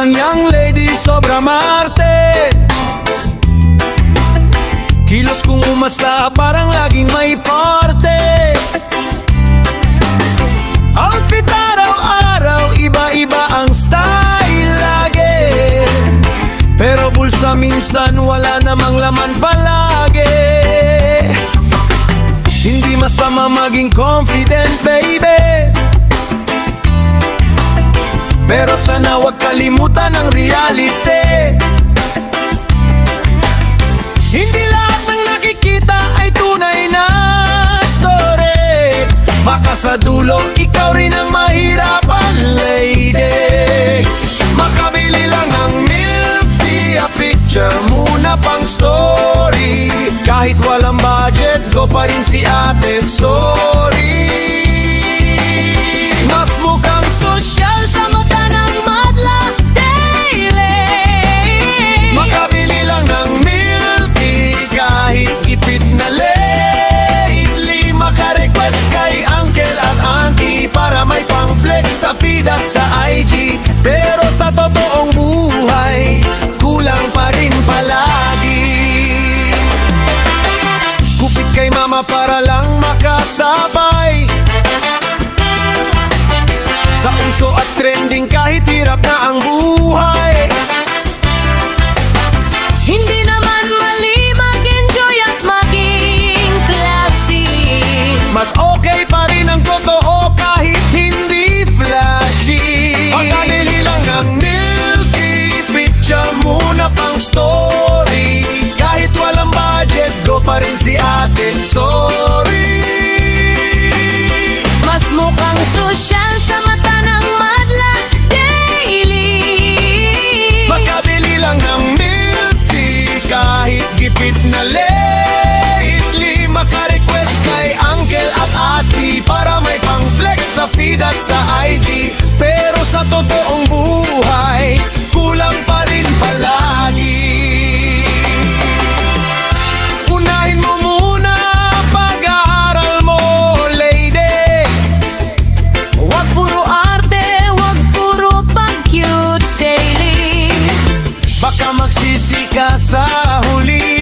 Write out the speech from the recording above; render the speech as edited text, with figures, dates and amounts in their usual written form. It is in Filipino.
Ang young lady sobra marte, kilos kung umasta parang laging may parte. Outfit araw-araw, iba-iba ang style lagi, pero bulsa minsan wala namang laman palagi. Hindi masama maging confident, baby, pero sana wag kalimutan ang reality. Hindi lahat ng nakikita ay tunay na story. Baka sa dulo, ikaw rin ang mahirapan, lady. Makabili lang ng milk tea, a picture muna pang story. Kahit walang budget, go pa rin si ate, sorry. Mas mukhang social sa mata ng madla daily. Makabili lang ng milk tea, kahit ipit na lately. Maka-request kay uncle at auntie para may pang-flex sa feed at sa IG. Pero sa totoong buhay, kulang pa rin palagi. Kupit kay mama para lang makasabay sa uso at trending kahit hirap na ang buhay. Hindi naman mali mag-enjoy at maging classy. Mas okay pa rin ang totoo kahit hindi flashy. Pagkabili lang ng milk tea, picture muna pang story. Kahit walang budget, go pa rin si ate, sorry. Mas mukhang social sa mata ng madla daily. Makabili lang ng milk tea, kahit gipit na lately. Maka-request kay uncle at ate para may pang-flex sa feed at sa IG. Pero sa totoong buhay, kulang pa rin pala.